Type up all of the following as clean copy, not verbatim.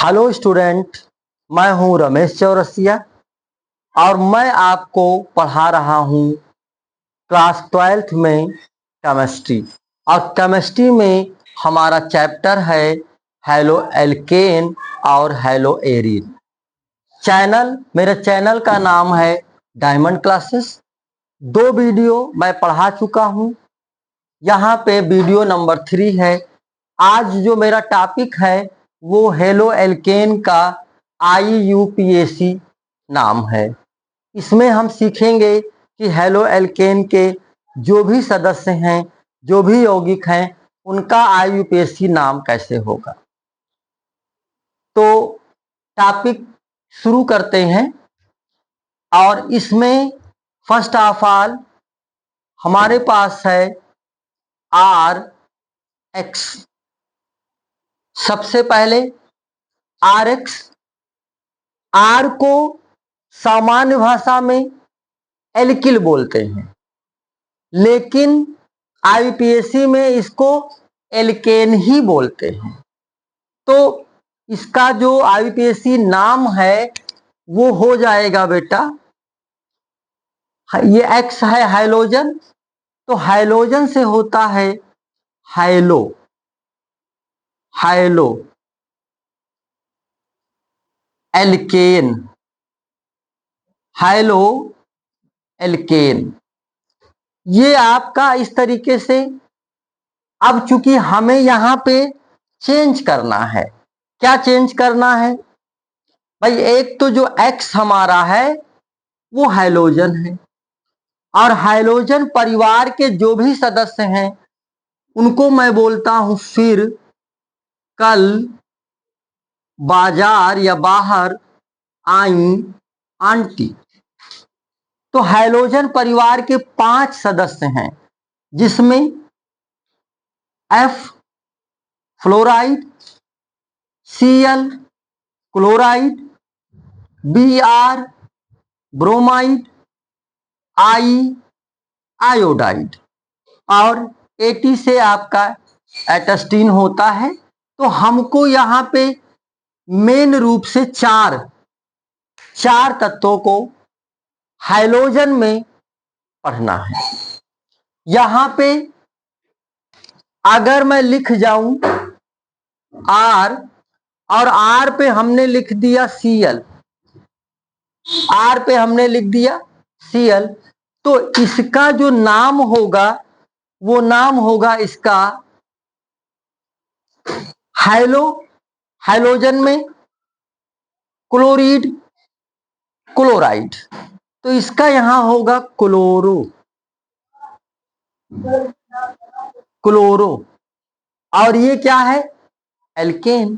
Hello student, मैं हूं रमेश चौरसिया और मैं आपको पढ़ा रहा हूं क्लास 12th में केमिस्ट्री। और केमिस्ट्री में हमारा चैप्टर है हेलो एल्केन और हेलो एरीन। मेरे चैनल का नाम है डायमंड क्लासेस। 2 वीडियो मैं पढ़ा चुका हूं। यहाँ पे वीडियो नंबर 3 है। आज जो मेरा टॉपिक है वो हेलो एल्केन का IUPAC नाम है। इसमें हम सीखेंगे कि हेलो एल्केन के जो भी सदस्य हैं, जो भी यौगिक हैं, उनका IUPAC नाम कैसे होगा। तो टॉपिक शुरू करते हैं। और इसमें फर्स्ट ऑफ ऑल हमारे पास है RX। सबसे पहले RX, R को सामान्य भाषा में एल्किल बोलते हैं, लेकिन IUPAC में इसको एल्केन ही बोलते हैं। तो इसका जो IUPAC नाम है वो हो जाएगा बेटा, ये X है हाइलोजन, तो हाइलोजन से होता है halo haloalkane, haloalkane. ये आपका इस तरीके से। अब चूंकि हमें यहां पे चेंज करना है, क्या चेंज करना है भाई? एक तो जो X हमारा है वो हाइलोजन है, और हाइलोजन परिवार के जो भी सदस्य हैं उनको मैं बोलता हूं फिर कल, बाजार या बाहर, आई, आंटी। तो हाइलोजन परिवार के 5 सदस्य हैं, जिसमें F fluoride, Cl chloride, Br bromide, I iodide, और AT से आपका एटस्टीन होता है। तो हमको यहाँ पे मेन रूप से चार तत्वों को हाइलोजन में पढ़ना है। यहाँ पे अगर मैं लिख जाऊं R, और R पे हमने लिख दिया Cl, R पे हमने लिख दिया Cl, तो इसका जो नाम होगा वो नाम होगा इसका हाइलोजन में क्लोरीड क्लोराइड, तो इसका यहां होगा क्लोरो। और ये क्या है? Alkane,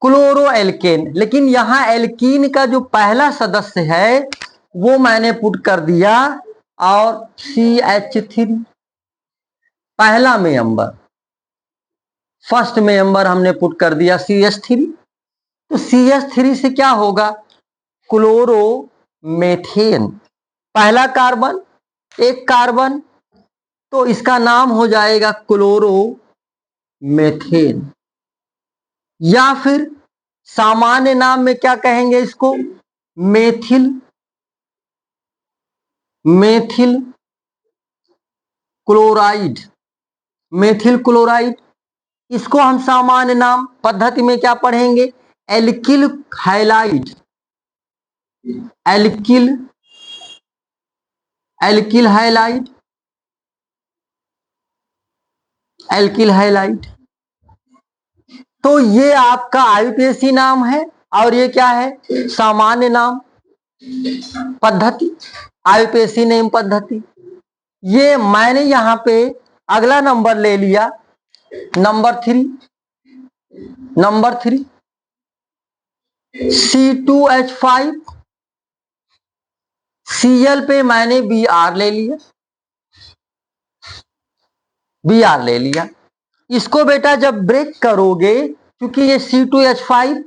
chloroalkane. लेकिन यहां एल्कीन का जो पहला सदस्य है वो मैंने पुट कर दिया, और CH3 पहला मेंबर, फर्स्ट मेंबर हमने पुट कर दिया CH3। तो CH3 से क्या होगा? क्लोरो मेथेन, पहला कार्बन, एक कार्बन, तो इसका नाम हो जाएगा क्लोरो मेथेन। या फिर सामान्य नाम में क्या कहेंगे इसको? Methyl chloride, methyl chloride. इसको हम सामान्य नाम पद्धति में क्या पढ़ेंगे? Alkyl halide, alkyl halide, alkyl halide. तो ये आपका IUPAC नाम है, और ये क्या है? सामान्य नाम पद्धति, IUPAC नेम पद्धति। ये मैंने यहां पे अगला नंबर ले लिया, नंबर 3, C2H5, Cl पे मैंने Br ले लिया। इसको बेटा जब ब्रेक करोगे, क्योंकि ये C2H5,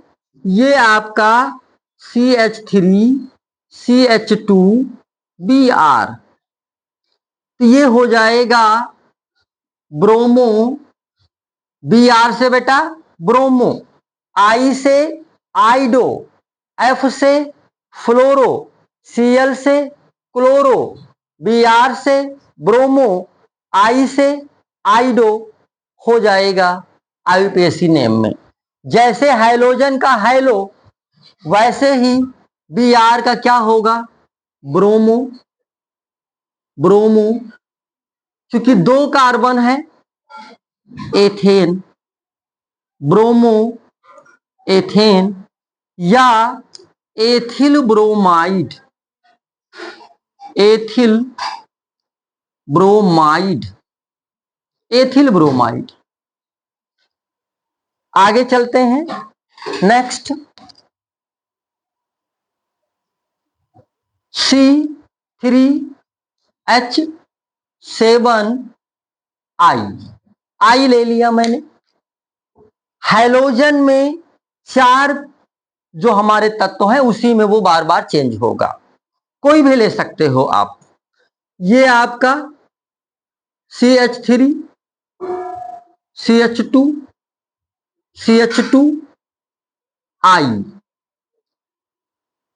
ये आपका CH3 CH2 Br, तो ये हो जाएगा ब्रोमो, Br से बेटा ब्रोमो, आई से आइडो, एफ से फ्लोरो, सीएल से क्लोरो, बीआर से ब्रोमो, आई से आइडो हो जाएगा आईयूपीएसी नेम में। जैसे हैलोजन का हैलो, वैसे ही बीआर का क्या होगा, ब्रोमो। ब्रोमो क्योंकि 2 कार्बन है, एथेन, ब्रोमो एथेन, या ethyl bromide, ethyl bromide, ethyl bromide. आगे चलते हैं, नेक्स्ट C3H7I, आई ले लिया मैंने। हैलोजन में 4 जो हमारे तत्व हैं उसी में वो बार बार चेंज होगा, कोई भी ले सकते हो आप। ये आपका CH3, CH2, CH2I,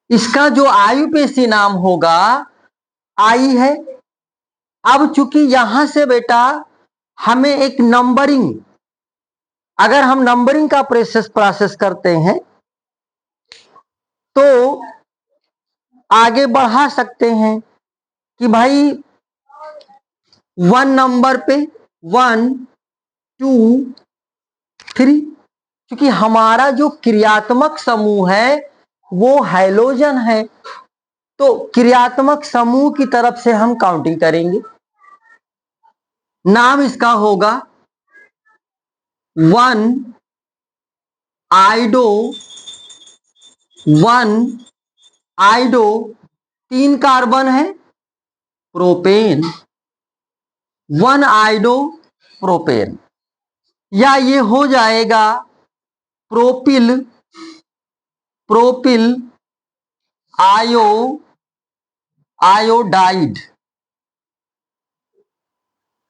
इसका जो आईयूपीएसी नाम होगा आई है। अब चूंकि यहां से बेटा हमें एक नंबरिंग, अगर हम नंबरिंग का प्रोसेस करते हैं तो आगे बढ़ा सकते हैं कि भाई 1 नंबर पे 1 2 3, क्योंकि हमारा जो क्रियात्मक समूह है वो हैलोजन है, तो क्रियात्मक समूह की तरफ से हम काउंटिंग करेंगे। नाम इसका होगा 1 आइडो, 1 आइडो, 3 कार्बन है, प्रोपेन, 1 आइडो प्रोपेन, या ये हो जाएगा propyl, propyl iodide,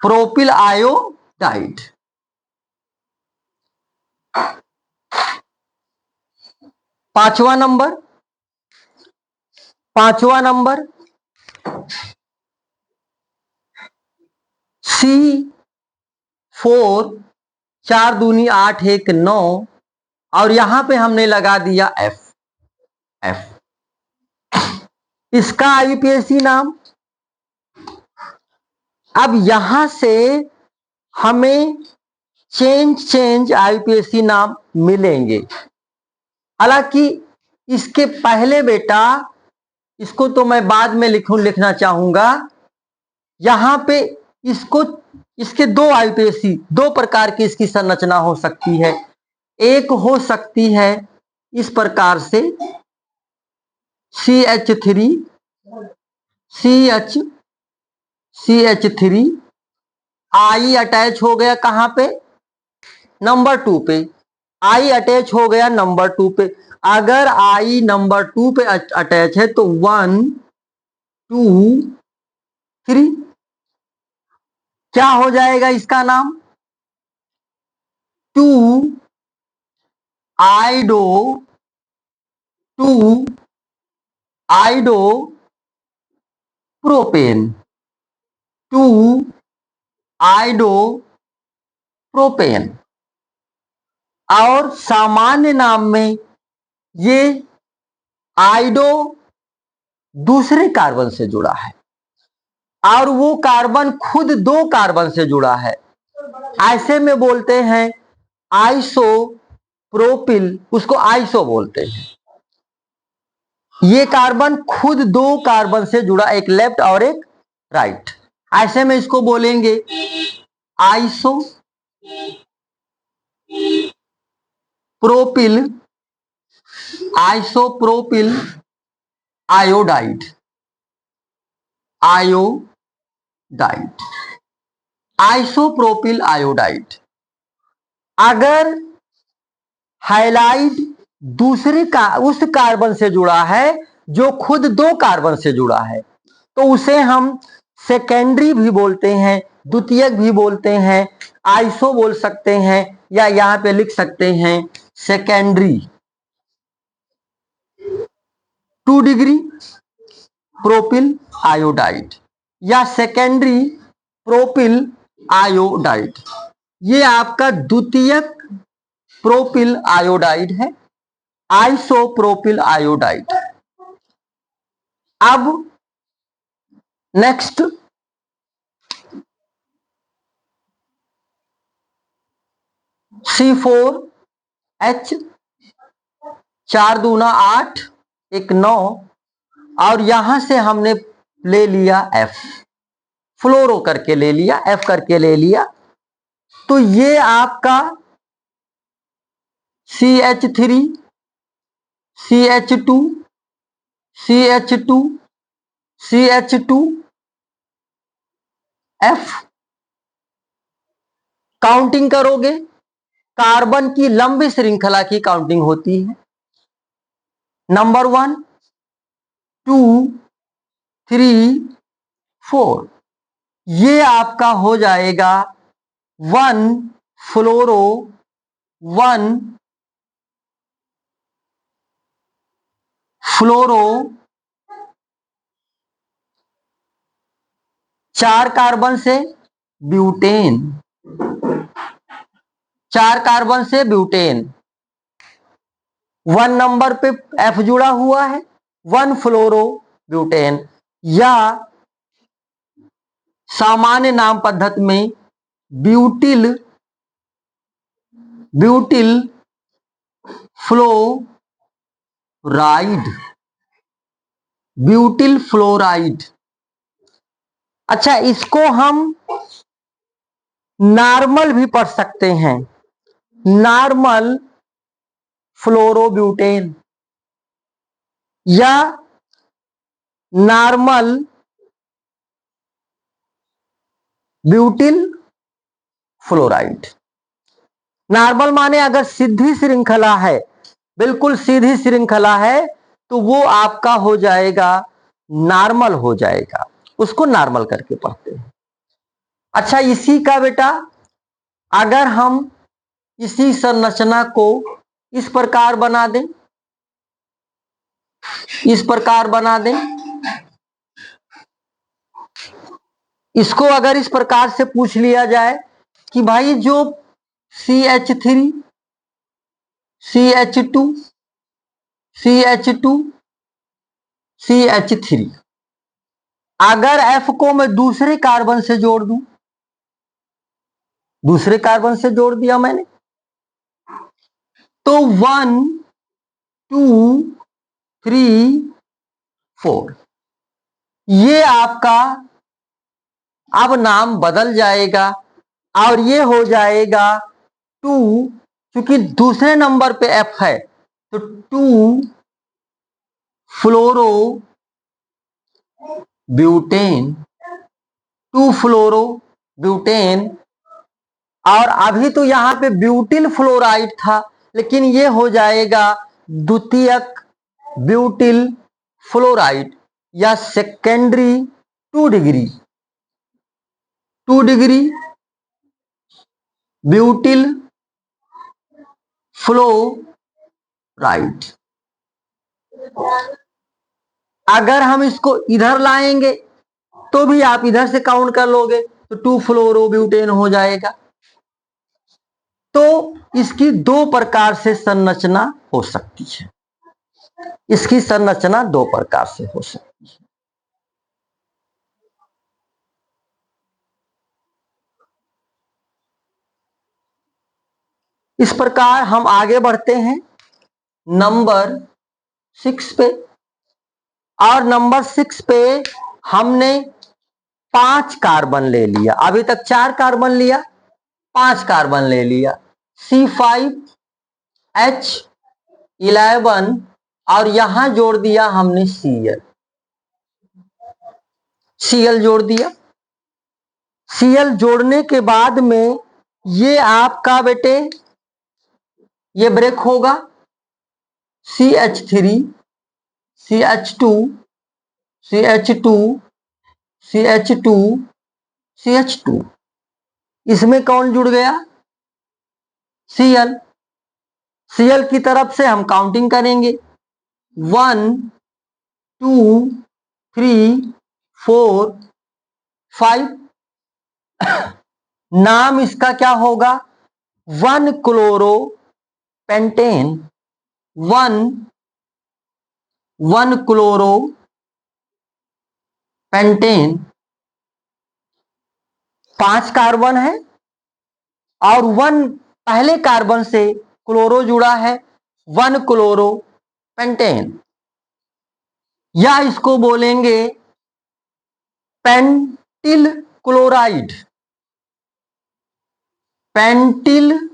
propyl iodide. पांचवा नंबर C4, 4 दूनी 8, 1 9, और यहां पे हमने लगा दिया F, इसका आईयूपीएसी नाम। अब यहां से हमें चेंज आईयूपीएसी नाम मिलेंगे। हालांकि इसके पहले बेटा, इसको तो मैं बाद में लिखना चाहूंगा, यहां पे इसको, इसके 2 आईयूपीएसी, 2 प्रकार की इसकी संरचना हो सकती है। एक हो सकती है इस प्रकार से CH3, आई अटैच हो गया कहां पे, नंबर 2 पे, आई अटैच हो गया नंबर 2 पे। अगर आई नंबर 2 पे अटैच है तो 1 2 3 क्या हो जाएगा इसका नाम, 2 आइडो, 2 आइडो प्रोपेन, 2 आइडो प्रोपेन। और सामान्य नाम में ये आइडो दूसरे कार्बन से जुड़ा है और वो कार्बन खुद 2 कार्बन से जुड़ा है, ऐसे में बोलते हैं आइसो प्रोपिल, उसको आइसो बोलते हैं। ये कार्बन खुद 2 कार्बन से जुड़ा, एक लेफ्ट और एक राइट, ऐसे में इसको बोलेंगे iso propyl, isopropyl iodide, isopropyl iodide. अगर हाइलाइड दूसरे का उस कार्बन से जुड़ा है जो खुद 2 कार्बन से जुड़ा है, तो उसे हम सेकेंडरी भी बोलते हैं, द्वितीयक भी बोलते हैं, आइसो बोल सकते हैं, या यहां पे लिख सकते हैं सेकेंडरी 2 डिग्री प्रोपिल आयोडाइड या सेकेंडरी प्रोपिल आयोडाइड। ये आपका द्वितीयक प्रोपिल आयोडाइड है, आइसोप्रोपिल आयोडाइड। अब नेक्स्ट C4H 4 दूना 8 1 9 और यहां से हमने ले लिया F, फ्लोरो करके ले लिया, F करके ले लिया। तो ये आपका CH3 CH2 CH2 CH2 F। Counting करोगे, कार्बन की लंबी श्रृंखला की काउंटिंग होती है। नंबर 1 2 3 4, ये आपका हो जाएगा 1 फ्लोरो 1 फ्लोरो 4 कार्बन से ब्यूटेन, 4 कार्बन से ब्यूटेन। 1 नंबर पे F जुड़ा हुआ है, 1 फ्लोरो ब्यूटेन या सामान्य नाम पद्धति में ब्यूटिल फ्लोराइड, ब्यूटिल फ्लोराइड। अच्छा, इसको हम नॉर्मल भी पढ़ सकते हैं, नॉर्मल फ्लोरोब्यूटेन या नॉर्मल ब्यूटिल फ्लोराइड। नॉर्मल माने अगर सीधी श्रृंखला है, बिल्कुल सीधी श्रृंखला है, तो वो आपका हो जाएगा नॉर्मल हो जाएगा, उसको नॉर्मल करके पढ़ते हैं। अच्छा, इसी का बेटा अगर हम इसी संरचना को इस प्रकार बना दें, इस प्रकार बना दें, इसको अगर इस प्रकार से पूछ लिया जाए कि भाई जो CH3 CH2 CH2 CH3, अगर F को मैं दूसरे कार्बन से जोड़ दूं, दूसरे कार्बन से जोड़ दिया मैंने, तो 1 2 3 4, ये आपका अब नाम बदल जाएगा और ये हो जाएगा 2, क्योंकि दूसरे नंबर पे F है तो 2 फ्लोरो ब्यूटेन, 2 फ्लोरो ब्यूटेन। और अभी तो यहां पे ब्यूटिल फ्लोराइड था, लेकिन ये हो जाएगा द्वितीयक ब्यूटिल फ्लोराइड या सेकेंडरी 2 डिग्री ब्यूटिल फ्लोराइड। अगर हम इसको इधर लाएंगे तो भी आप इधर से काउंट कर लोगे तो 2 फ्लोरोब्यूटेन हो जाएगा। तो इसकी 2 प्रकार से संरचना हो सकती है, इसकी संरचना 2 प्रकार से हो सकती है। इस प्रकार हम आगे बढ़ते हैं नंबर 6 पे, और नंबर 6 पे हमने 5 कार्बन ले लिया, अभी तक 4 कार्बन लिया, 5 कार्बन ले लिया, C5H11 और यहां जोड़ दिया हमने Cl जोड़ दिया। Cl जोड़ने के बाद में ये आपका बेटे ये ब्रेक होगा, CH3 CH2 CH2 CH2 CH2, इसमें कौन जुड़ गया Cl, Cl की तरफ से हम काउंटिंग करेंगे 1 2 3 4 5। नाम इसका क्या होगा? 1 chloro pentane, 1 chloro pentane. 5 carbon है और 1 पहले कार्बन से क्लोरो जुड़ा है, 1 क्लोरो पेंटेन, या इसको बोलेंगे pentyl chloride, pentyl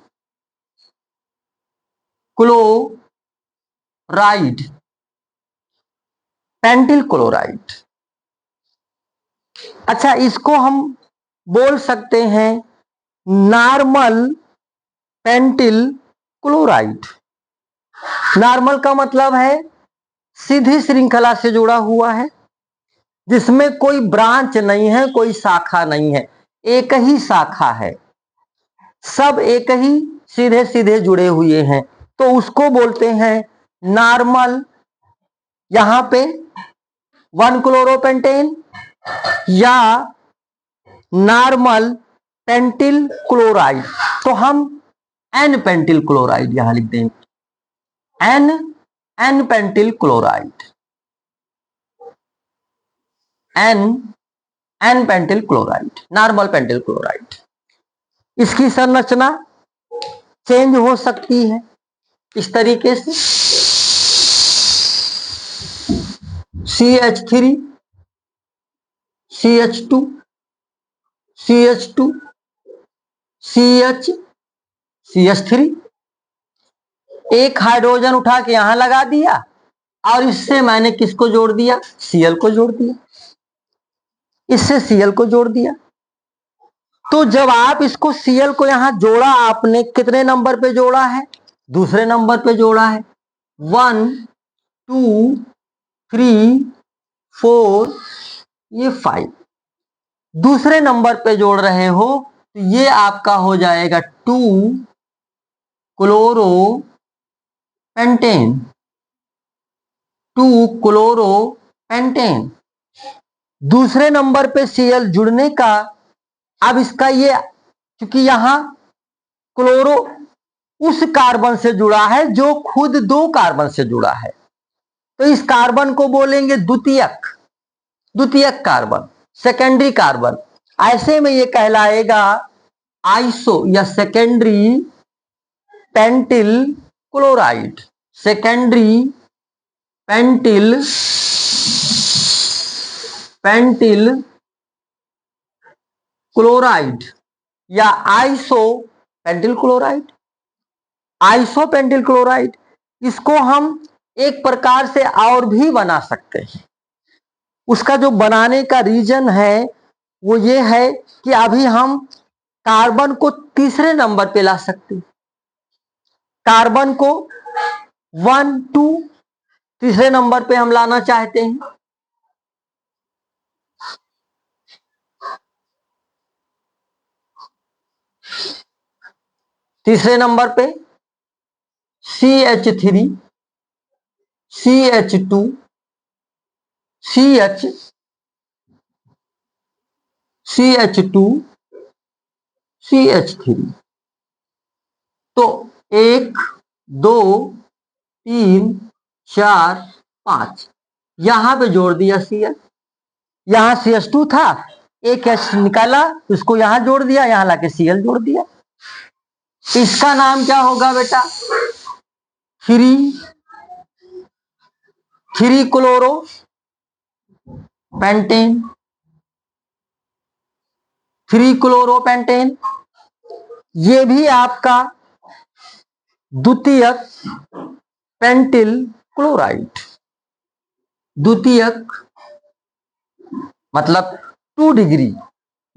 chloride, pentyl chloride. अच्छा, इसको हम बोल सकते हैं नॉर्मल पेंटिल क्लोराइड। नॉर्मल का मतलब है सीधी श्रृंखला से जुड़ा हुआ है, जिसमें कोई ब्रांच नहीं है, कोई शाखा नहीं है, एक ही शाखा है, सब एक ही सीधे सीधे जुड़े हुए हैं, तो उसको बोलते हैं नॉर्मल। यहां पे 1 क्लोरोपेंटेन या नॉर्मल पेंटिल क्लोराइड, तो हम एन पेंटिल क्लोराइड यहां लिख देंगे, n n pentyl chloride, n n pentyl chloride, normal pentyl chloride. इसकी संरचना चेंज हो सकती है इस तरीके से, CH3 CH2 CH2 CH CH3, एक हाइड्रोजन उठा के यहां लगा दिया और इससे मैंने किसको जोड़ दिया? Cl को जोड़ दिया, इससे Cl को जोड़ दिया। तो जब आप इसको Cl को यहां जोड़ा, आपने कितने नंबर पे जोड़ा है? दूसरे नंबर पे जोड़ा है। 1 2 3 4, ये 5 दूसरे नंबर पे जोड़ रहे हो, तो ये आपका हो जाएगा 2 क्लोरो पेंटेन, 2 क्लोरो पेंटेन। दूसरे नंबर पे Cl जुड़ने का, अब इसका ये, क्योंकि यहां क्लोरो उस कार्बन से जुड़ा है जो खुद 2 कार्बन से जुड़ा है, तो इस कार्बन को बोलेंगे द्वितीयक, द्वितीयक कार्बन, सेकेंडरी कार्बन। ऐसे में ये कहलाएगा आइसो या secondary pentyl chloride, secondary pentyl pentyl chloride या iso pentyl chloride, iso pentyl chloride. इसको हम एक प्रकार से और भी बना सकते हैं। उसका जो बनाने का रीजन है वो ये है कि अभी हम कार्बन को तीसरे नंबर पे ला सकते हैं, कार्बन को 1 2 तीसरे नंबर पे हम लाना चाहते हैं। तीसरे नंबर पे CH3 CH2 CH CH2 CH3, तो 1 2 3 4 5 यहां पे जोड़ दिया Cl। यहां CH2 था, एक H निकाला, उसको यहां जोड़ दिया, यहां लाके Cl जोड़ दिया। इसका नाम क्या होगा बेटा? 3 क्लोरो पेंटेन, 3 क्लोरो पेंटेन। ये भी आपका द्वितीयक पेंटिल क्लोराइड, द्वितीयक मतलब 2 डिग्री,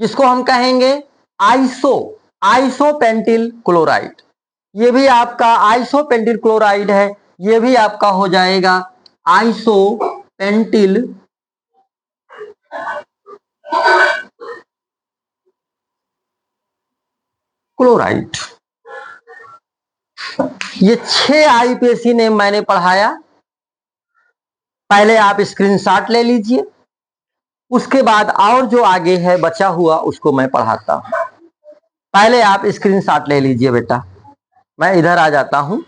जिसको हम कहेंगे आइसो, आइसो पेंटिल क्लोराइड। ये भी आपका आइसो पेंटिल क्लोराइड है, ये भी आपका हो जाएगा आइसो पेंटिल क्लोराइड। ये 6 आईपीएसी नेम मैंने पढ़ाया। पहले आप स्क्रीनशॉट ले लीजिए, उसके बाद और जो आगे है बचा हुआ उसको मैं पढ़ाता हूं। पहले आप स्क्रीनशॉट ले लीजिए बेटा, मैं इधर आ जाता हूं।